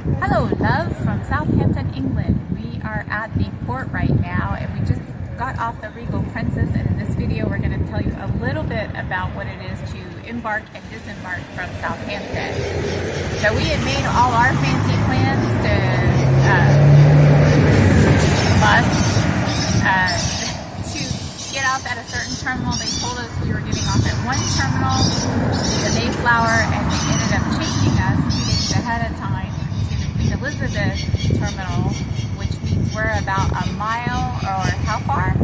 Hello, love from Southampton, England. We are at the port right now and we just got off the Regal Princess, and in this video we're going to tell you a little bit about what it is to embark and disembark from Southampton. So we had made all our fancy plans to bus to get off at a certain terminal. They told us we were getting off at one terminal, the Mayflower, and they ended up changing us 2 days ahead of time to the Queen Elizabeth terminal, which means we're about a mile, or how far?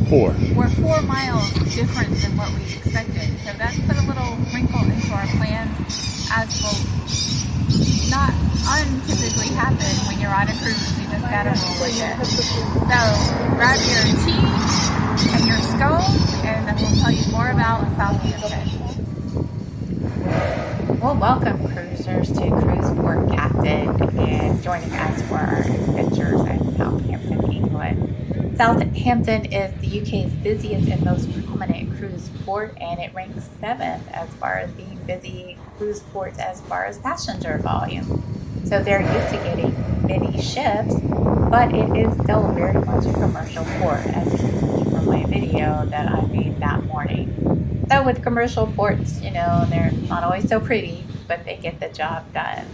4. We're 4 miles different than what we expected. So that's put a little wrinkle into our plans, as will not untypically happen when you're on a cruise. You just gotta roll with it. So grab your tea and your scone, and then we'll tell you more about Southampton. Well, welcome cruisers to Cruise Port Captain, and joining us for our adventures in Southampton, England. Southampton is the UK's busiest and most prominent cruise port, and it ranks 7th as far as being busy cruise ports as far as passenger volume. So they're used to getting many ships, but it is still very much a commercial port, as you can see from my video that I made that morning. So with commercial ports, they're not always so pretty, but they get the job done.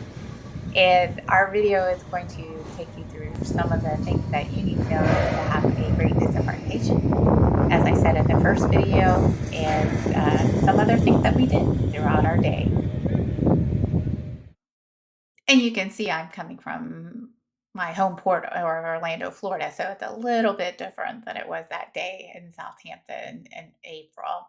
And our video is going to take you through some of the things that you need to know to have a great disembarkation, as I said in the first video, and some other things that we did throughout our day. And you can see I'm coming from my home port, or Orlando, Florida, so it's a little bit different than it was that day in Southampton in April.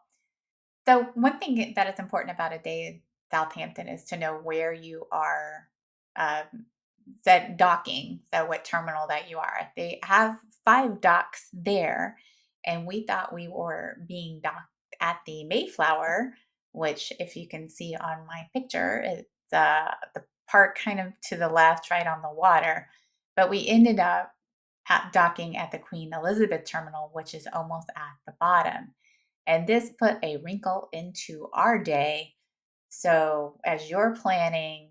So one thing that is important about a day in Southampton is to know where you are, um, said docking, so what terminal that you are. They have 5 docks there, and we thought we were being docked at the Mayflower, which, if you can see on my picture, it's the part kind of to the left, right on the water. But we ended up docking at the Queen Elizabeth terminal, which is almost at the bottom. And this put a wrinkle into our day. So, as you're planning,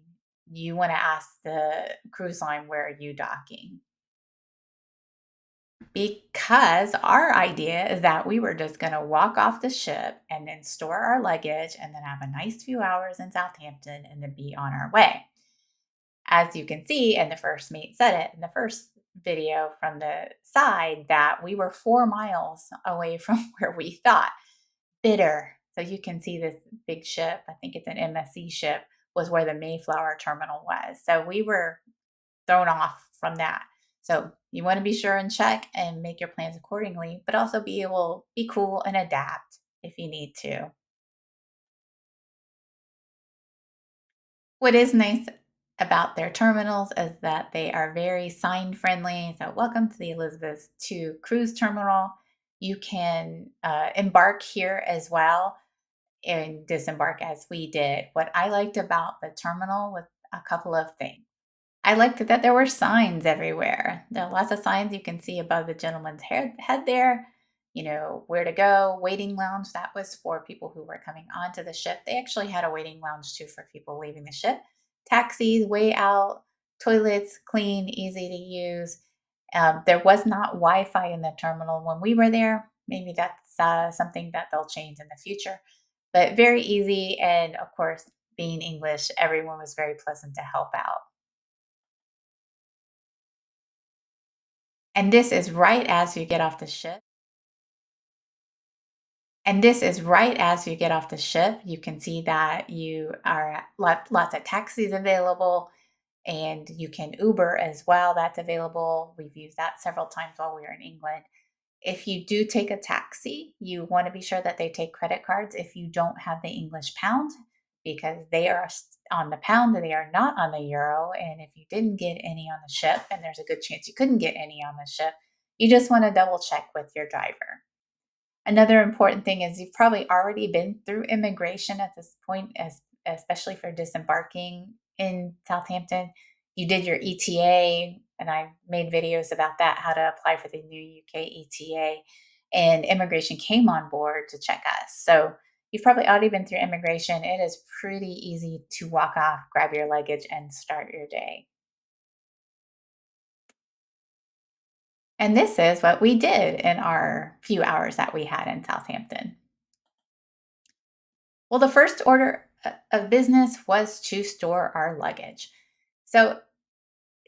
you want to ask the cruise line, where are you docking? Because our idea is that we were just going to walk off the ship and then store our luggage and then have a nice few hours in Southampton and then be on our way. As you can see, and the first mate said it in the first video from the side, that we were 4 miles away from where we thought. Bitter. So you can see this big ship, I think it's an MSC ship, was where the Mayflower terminal was. So we were thrown off from that. So you want to be sure and check and make your plans accordingly, but also be cool and adapt if you need to. What is nice about their terminals is that they are very sign friendly. So, welcome to the Elizabeth II Cruise Terminal. You can embark here as well and disembark as we did. What I liked about the terminal was a couple of things. I liked that there were signs everywhere. There are lots of signs you can see above the gentleman's head there. Where to go, waiting lounge. That was for people who were coming onto the ship. They actually had a waiting lounge too for people leaving the ship. Taxis, way out, toilets, clean, easy to use. There was not Wi Fi in the terminal when we were there. Maybe that's something that they'll change in the future. But very easy. And of course, being English, everyone was very pleasant to help out. And this is right as you get off the ship. And this is right as you get off the ship. You can see that you are lots of taxis available, and you can Uber as well. That's available. We've used that several times while we were in England. If you do take a taxi, you want to be sure that they take credit cards if you don't have the English pound, because they are on the pound, they are not on the euro. And if you didn't get any on the ship, and there's a good chance you couldn't get any on the ship, you just want to double check with your driver. Another important thing is you've probably already been through immigration at this point, especially for disembarking in Southampton. You did your ETA, and I made videos about that, how to apply for the new UK ETA. And immigration came on board to check us. So you've probably already been through immigration. It is pretty easy to walk off, grab your luggage, and start your day. And this is what we did in our few hours that we had in Southampton. Well, the first order of business was to store our luggage. So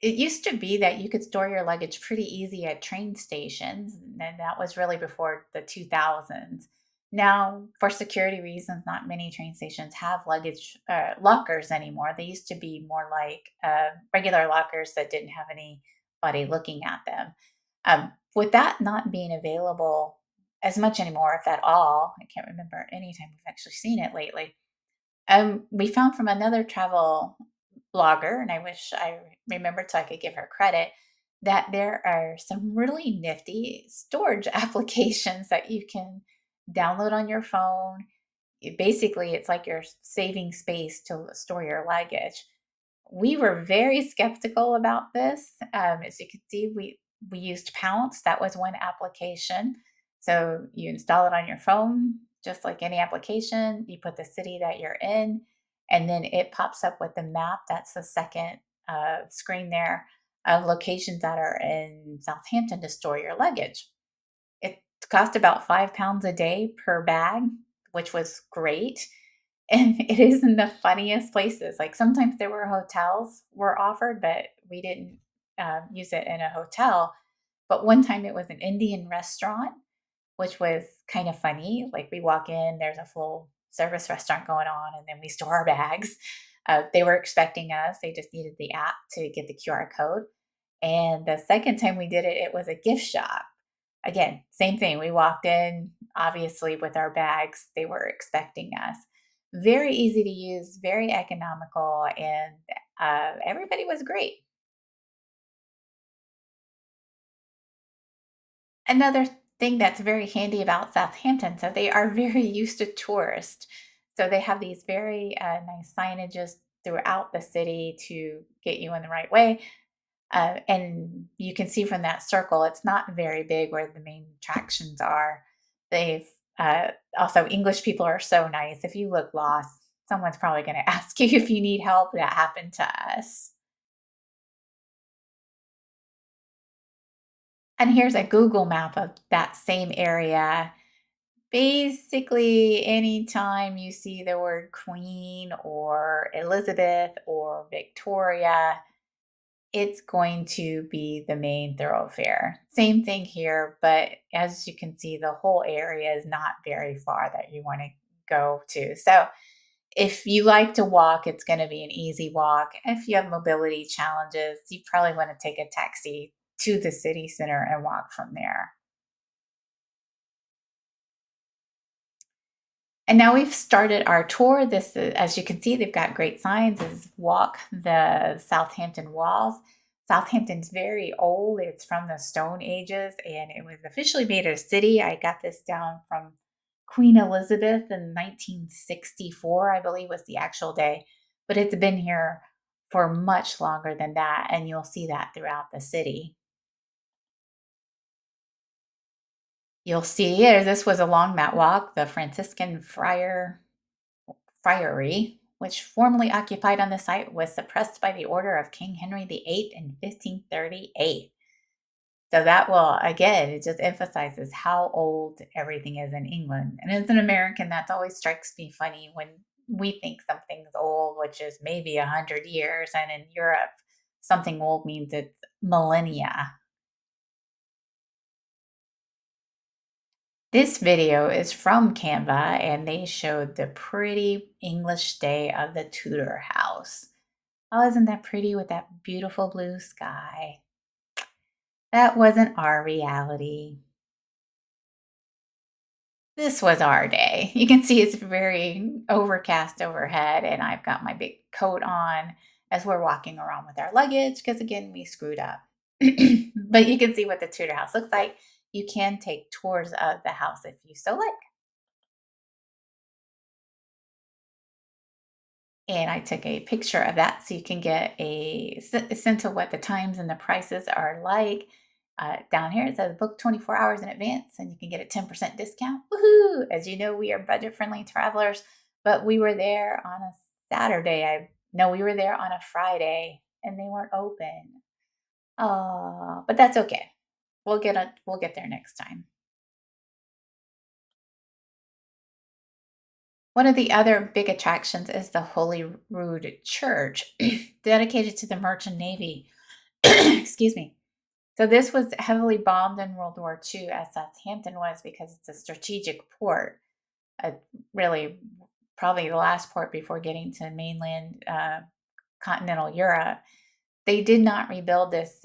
it used to be that you could store your luggage pretty easy at train stations, and that was really before the 2000s. Now, for security reasons, not many train stations have luggage lockers anymore. They used to be more like regular lockers that didn't have anybody looking at them. With that not being available as much anymore, if at all, I can't remember any time we've actually seen it lately. We found from another travel blogger, and I wish I remembered so I could give her credit, that there are some really nifty storage applications that you can download on your phone. Basically, it's like you're saving space to store your luggage. We were very skeptical about this. As you can see, we used Pounce. That was one application. So you install it on your phone, just like any application. You put the city that you're in, and then it pops up with the map. That's the second screen there of locations that are in Southampton to store your luggage. It cost about £5 a day per bag, which was great. And it is in the funniest places. Like sometimes there were hotels were offered, but we didn't use it in a hotel. But one time it was an Indian restaurant, which was kind of funny. Like we walk in, there's a full service restaurant going on, and then we store our bags. They were expecting us. They just needed the app to get the QR code. And the second time we did it, it was a gift shop. Again, same thing. We walked in, obviously, with our bags. They were expecting us. Very easy to use, very economical, and everybody was great. Another thing that's very handy about Southampton, so they are very used to tourists. So they have these very nice signages throughout the city to get you in the right way. And you can see from that circle, it's not very big where the main attractions are. They've also, English people are so nice. If you look lost, someone's probably going to ask you if you need help. That happened to us. And here's a Google map of that same area. Basically, anytime you see the word Queen or Elizabeth or Victoria, it's going to be the main thoroughfare. Same thing here, but as you can see, the whole area is not very far that you want to go to. So if you like to walk, it's going to be an easy walk. If you have mobility challenges, you probably want to take a taxi to the city center and walk from there. And now we've started our tour. This is, as you can see, they've got great signs. Is walk the Southampton walls. Southampton's very old. It's from the Stone Ages, and it was officially made a city. I got this down from Queen Elizabeth in 1964, I believe was the actual day. But it's been here for much longer than that, and you'll see that throughout the city. You'll see here, this was along that walk, the Franciscan Friary, which formerly occupied on the site, was suppressed by the order of King Henry VIII in 1538. So that will, again, it just emphasizes how old everything is in England. And as an American, that always strikes me funny when we think something's old, which is maybe 100 years. And in Europe, something old means it's millennia. This video is from Canva, and they showed the pretty English day of the Tudor house. Oh, isn't that pretty with that beautiful blue sky? That wasn't our reality. This was our day. You can see it's very overcast overhead, and I've got my big coat on as we're walking around with our luggage because, again, we screwed up. But you can see what the Tudor house looks like. You can take tours of the house if you so like. And I took a picture of that so you can get a sense of what the times and the prices are like. Down here it says book 24 hours in advance and you can get a 10% discount. Woohoo! As you know, we are budget friendly travelers, but we were there on a Saturday. No, we were there on a Friday and they weren't open. Oh, but that's okay. we'll get there next time. One of the other big attractions is the Holyrood Church, dedicated to the Merchant Navy. Excuse me. So this was heavily bombed in World War II, as Southampton was, because it's a strategic port. Really, probably the last port before getting to mainland continental Europe. They did not rebuild this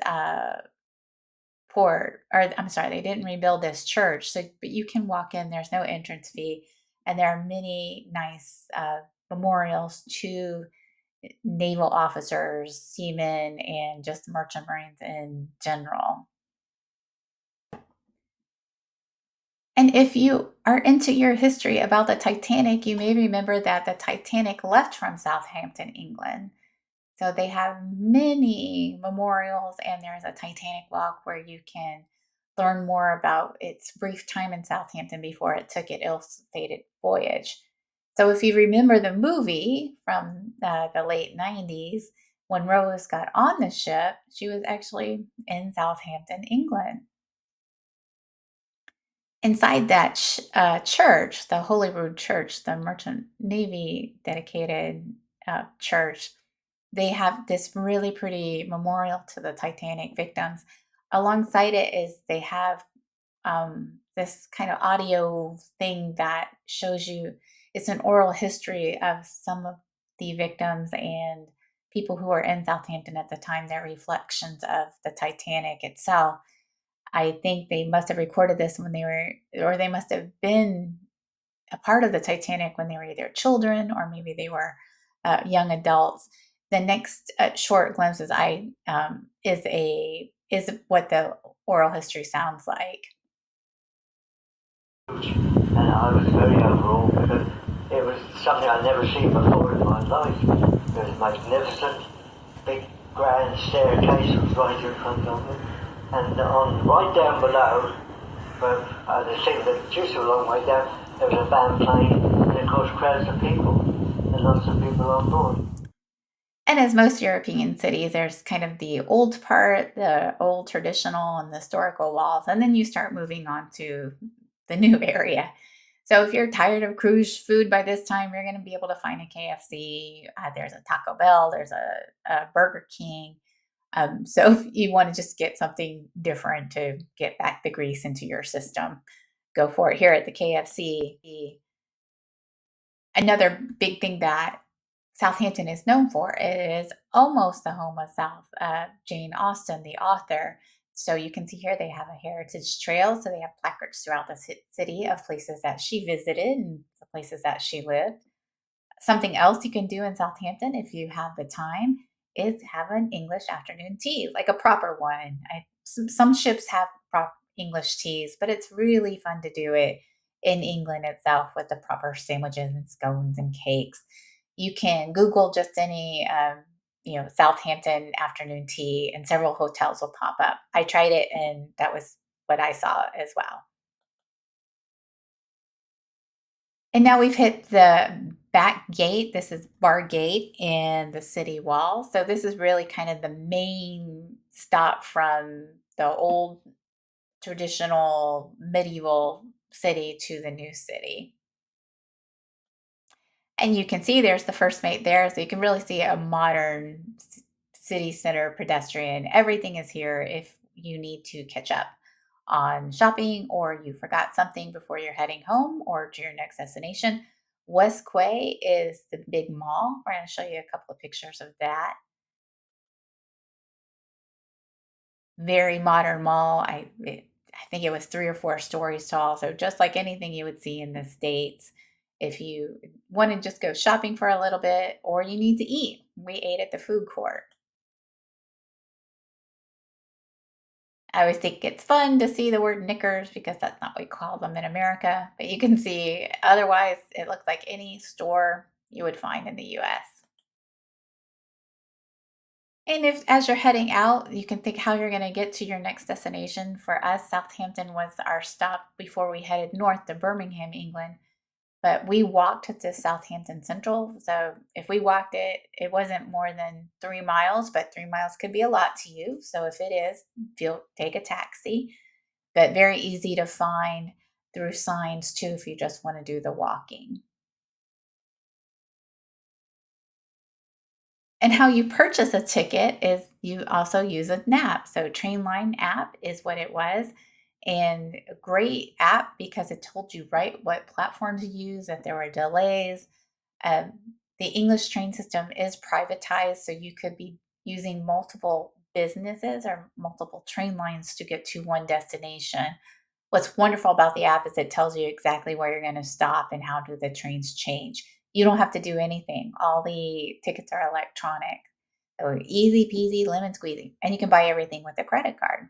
port, or I'm sorry, they didn't rebuild this church. So, but you can walk in. There's no entrance fee, and there are many nice memorials to naval officers, seamen, and just merchant marines in general. And if you are into your history about the Titanic, you may remember that the Titanic left from Southampton, England. So they have many memorials, and there's a Titanic walk where you can learn more about its brief time in Southampton before it took its ill-fated voyage. So if you remember the movie from the late 90s, when Rose got on the ship, she was actually in Southampton, England. Inside that church, the Holyrood Church, the Merchant Navy dedicated church, they have this really pretty memorial to the Titanic victims. Alongside it is they have this kind of audio thing that shows you, it's an oral history of some of the victims and people who were in Southampton at the time, their reflections of the Titanic itself. I think they must have recorded this when they were, or they must have been a part of the Titanic when they were either children or maybe they were young adults. The next short glimpses I is what the oral history sounds like. And I was very overawed because it was something I'd never seen before in my life. It was magnificent, big grand staircase was right in front of me, and on right down below, where they seemed to just a long way down, there was a band playing, and of course crowds of people, and lots of people on board. And as most European cities, there's kind of the old part, the old traditional and the historical walls, and then you start moving on to the new area. So if you're tired of cruise food by this time, you're going to be able to find a KFC. There's a Taco Bell. There's a Burger King. So if you want to just get something different to get back the grease into your system, go for it. Here at the KFC, another big thing that Southampton is known for, it is almost the home of South Jane Austen, the author. So you can see here they have a heritage trail. So they have placards throughout the city of places that she visited and the places that she lived. Something else you can do in Southampton if you have the time is have an English afternoon tea, like a proper one. Some ships have proper English teas, but it's really fun to do it in England itself with the proper sandwiches and scones and cakes. You can Google just any, Southampton afternoon tea, and several hotels will pop up. I tried it, and that was what I saw as well. And now we've hit the back gate. This is Bar Gate in the city wall. So this is really kind of the main stop from the old traditional medieval city to the new city. And you can see there's the first mate there. So you can really see a modern city center pedestrian. Everything is here if you need to catch up on shopping or you forgot something before you're heading home or to your next destination. West Quay is the big mall. We're going to show you a couple of pictures of that. Very modern mall. I think it was 3 or 4 stories tall. So just like anything you would see in the States, if you want to just go shopping for a little bit or you need to eat, we ate at the food court. I always think it's fun to see the word knickers because that's not what we call them in America. But you can see otherwise it looks like any store you would find in the US. And if as you're heading out, you can think how you're going to get to your next destination. For us, Southampton was our stop before we headed north to Birmingham, England. But we walked to Southampton Central. So if we walked it, it wasn't more than 3 miles, but 3 miles could be a lot to you. So if it is, take a taxi. but very easy to find through signs too if you just want to do the walking. And how you purchase a ticket is you also use an app. So Trainline app is what it was. And a great app because it told you right what platform to use, if there were delays. Um, the English train system is privatized, so you could be using multiple businesses or multiple train lines to get to one destination. What's wonderful about the app is it tells you exactly where you're gonna stop and how do the trains change. You don't have to do anything. All the tickets are electronic. So easy peasy lemon squeezy. And you can buy everything with a credit card.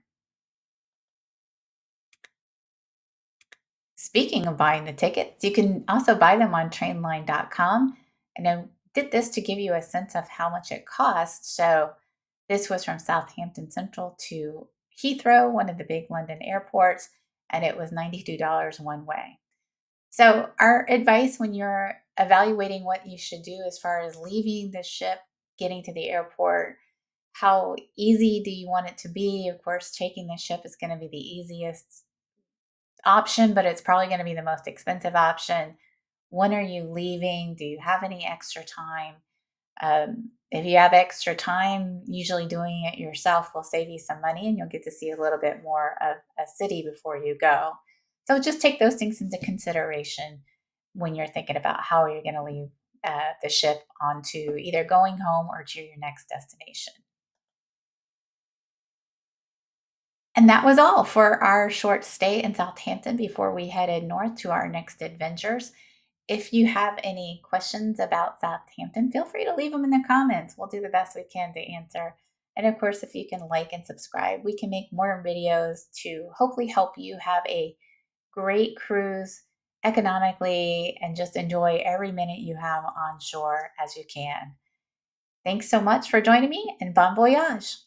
Speaking of buying the tickets, you can also buy them on trainline.com. And I did this to give you a sense of how much it costs. So this was from Southampton Central to Heathrow, one of the big London airports, and it was $92 one way. So, our advice when you're evaluating what you should do as far as leaving the ship, getting to the airport, how easy do you want it to be? Of course, taking the ship is going to be the easiest option, but it's probably going to be the most expensive option. When are you leaving? Do you have any extra time? If you have extra time, usually doing it yourself will save you some money and you'll get to see a little bit more of a city before you go. So just take those things into consideration when you're thinking about how you're going to leave the ship onto either going home or to your next destination. And that was all for our short stay in Southampton before we headed north to our next adventures. If you have any questions about Southampton, feel free to leave them in the comments. We'll do the best we can to answer. And of course, if you can like and subscribe, we can make more videos to hopefully help you have a great cruise economically and just enjoy every minute you have on shore as you can. Thanks so much for joining me and bon voyage.